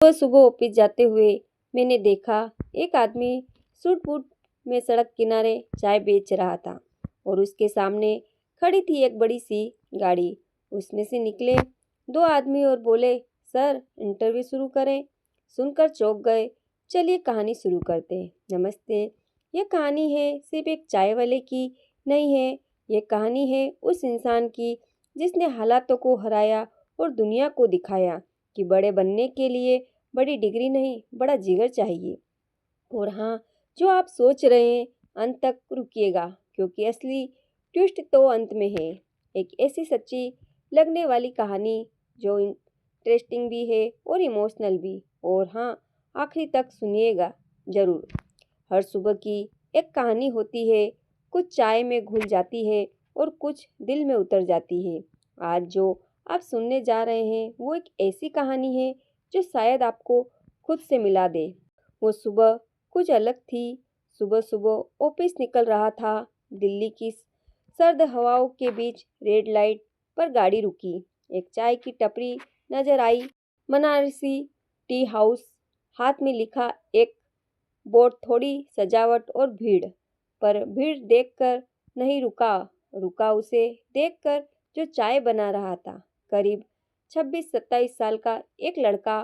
सुबह सुबह ऑफिस जाते हुए मैंने देखा एक आदमी सूट बूट में सड़क किनारे चाय बेच रहा था और उसके सामने खड़ी थी एक बड़ी सी गाड़ी। उसमें से निकले दो आदमी और बोले, सर इंटरव्यू शुरू करें। सुनकर चौंक गए। चलिए कहानी शुरू करते हैं। नमस्ते। यह कहानी है सिर्फ एक चाय वाले की नहीं है। यह कहानी है उस इंसान की जिसने हालातों को हराया और दुनिया को दिखाया कि बड़े बनने के लिए बड़ी डिग्री नहीं, बड़ा जिगर चाहिए। और हाँ, जो आप सोच रहे हैं अंत तक रुकिएगा, क्योंकि असली ट्विस्ट तो अंत में है। एक ऐसी सच्ची लगने वाली कहानी जो इंटरेस्टिंग भी है और इमोशनल भी। और हाँ, आखिरी तक सुनिएगा ज़रूर। हर सुबह की एक कहानी होती है, कुछ चाय में घुल जाती है और कुछ दिल में उतर जाती है। आज जो आप सुनने जा रहे हैं वो एक ऐसी कहानी है जो शायद आपको खुद से मिला दे। वो सुबह कुछ अलग थी। सुबह सुबह ऑफिस निकल रहा था। दिल्ली की सर्द हवाओं के बीच रेड लाइट पर गाड़ी रुकी। एक चाय की टपरी नजर आई, बनारसी टी हाउस। हाथ में लिखा एक बोर्ड, थोड़ी सजावट और भीड़। पर भीड़ देखकर नहीं रुका, रुका उसे देखकर जो चाय बना रहा था। करीब 26-27 साल का एक लड़का,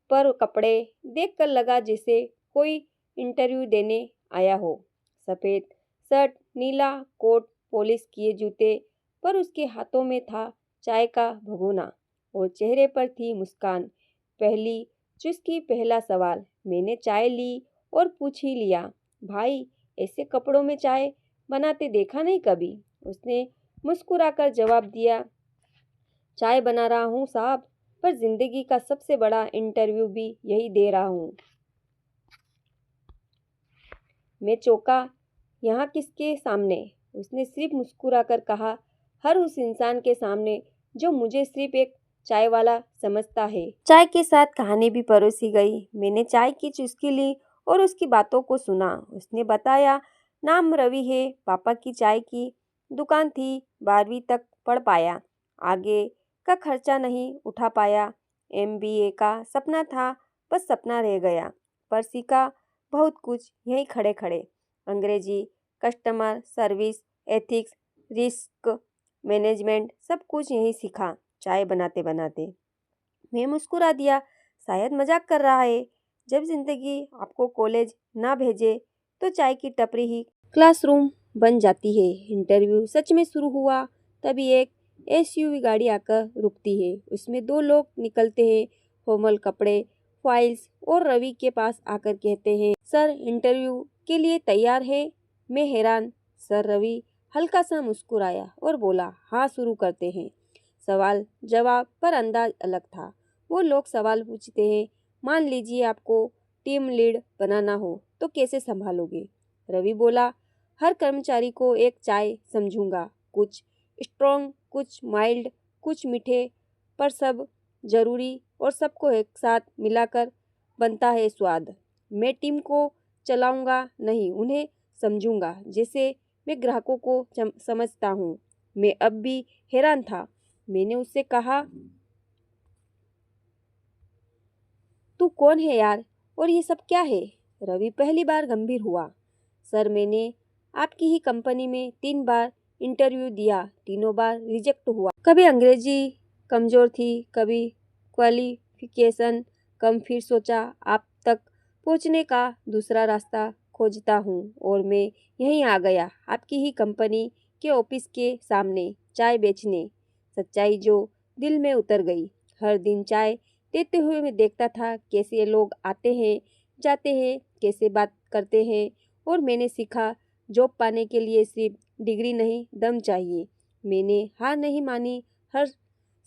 पर कपड़े देखकर लगा जैसे कोई इंटरव्यू देने आया हो। सफ़ेद शर्ट, नीला कोट, पॉलिश किए जूते, पर उसके हाथों में था चाय का भगोना और चेहरे पर थी मुस्कान। पहली चुस्की, पहला सवाल। मैंने चाय ली और पूछ ही लिया, भाई ऐसे कपड़ों में चाय बनाते देखा नहीं कभी। उसने मुस्कुराकर जवाब दिया, चाय बना रहा हूँ साहब, पर जिंदगी का सबसे बड़ा इंटरव्यू भी यही दे रहा हूँ। मैं चौंका, यहाँ किसके सामने? उसने सिर्फ मुस्कुराकर कहा, हर उस इंसान के सामने जो मुझे सिर्फ एक चाय वाला समझता है। चाय के साथ कहानी भी परोसी गई। मैंने चाय की चुस्की ली और उसकी बातों को सुना। उसने बताया, नाम रवि है, पापा की चाय की दुकान थी, 12वीं तक पढ़ पाया, आगे का खर्चा नहीं उठा पाया। MBA का सपना था, बस सपना रह गया। पर सीखा बहुत कुछ यहीं खड़े खड़े। अंग्रेजी, customer service, ethics, risk management, सब कुछ यहीं सीखा चाय बनाते बनाते। मैं मुस्कुरा दिया, शायद मजाक कर रहा है। जब जिंदगी आपको कॉलेज ना भेजे तो चाय की टपरी ही क्लासरूम बन जाती है। इंटरव्यू सच में शुरू हुआ। तभी एक SUV गाड़ी आकर रुकती है। उसमें दो लोग निकलते हैं, फॉर्मल कपड़े, फाइल्स, और रवि के पास आकर कहते हैं, सर इंटरव्यू के लिए तैयार है? मैं हैरान। सर, रवि हल्का सा मुस्कुराया और बोला, हाँ शुरू करते हैं। सवाल जवाब पर अंदाज अलग था। वो लोग सवाल पूछते हैं, मान लीजिए आपको टीम लीड बनाना हो तो कैसे संभालोगे? रवि बोला, हर कर्मचारी को एक चाय समझूंगा, कुछ स्ट्रॉन्ग, कुछ माइल्ड, कुछ मीठे, पर सब जरूरी और सबको एक साथ मिलाकर बनता है स्वाद। मैं टीम को चलाऊंगा नहीं, उन्हें समझूंगा, जैसे मैं ग्राहकों को समझता हूँ। मैं अब भी हैरान था। मैंने उससे कहा, तू कौन है यार, और ये सब क्या है? रवि पहली बार गंभीर हुआ। सर, मैंने आपकी ही कंपनी में 3 बार इंटरव्यू दिया, तीनों बार रिजेक्ट हुआ। कभी अंग्रेजी कमज़ोर थी, कभी क्वालिफिकेशन कम। फिर सोचा आप तक पहुंचने का दूसरा रास्ता खोजता हूँ और मैं यहीं आ गया, आपकी ही कंपनी के ऑफिस के सामने चाय बेचने। सच्चाई जो दिल में उतर गई। हर दिन चाय देते हुए मैं देखता था कैसे ये लोग आते हैं, जाते हैं, कैसे बात करते हैं। और मैंने सीखा, जॉब पाने के लिए सिर्फ डिग्री नहीं, दम चाहिए। मैंने हार नहीं मानी। हर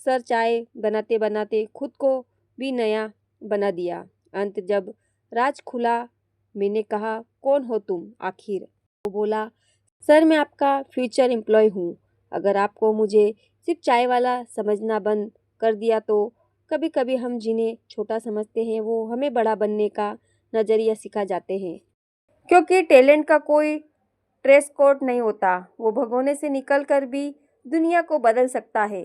सर चाय बनाते बनाते खुद को भी नया बना दिया। अंत जब राज खुला, मैंने कहा, कौन हो तुम आखिर? वो बोला, सर मैं आपका फ्यूचर एम्प्लॉय हूँ। अगर आपको मुझे सिर्फ चाय वाला समझना बंद कर दिया तो कभी कभी हम जिन्हें छोटा समझते हैं वो हमें बड़ा बनने का नज़रिया सिखा जाते हैं। क्योंकि टैलेंट का कोई ड्रेस कोड नहीं होता, वो भगोने से निकल कर भी दुनिया को बदल सकता है।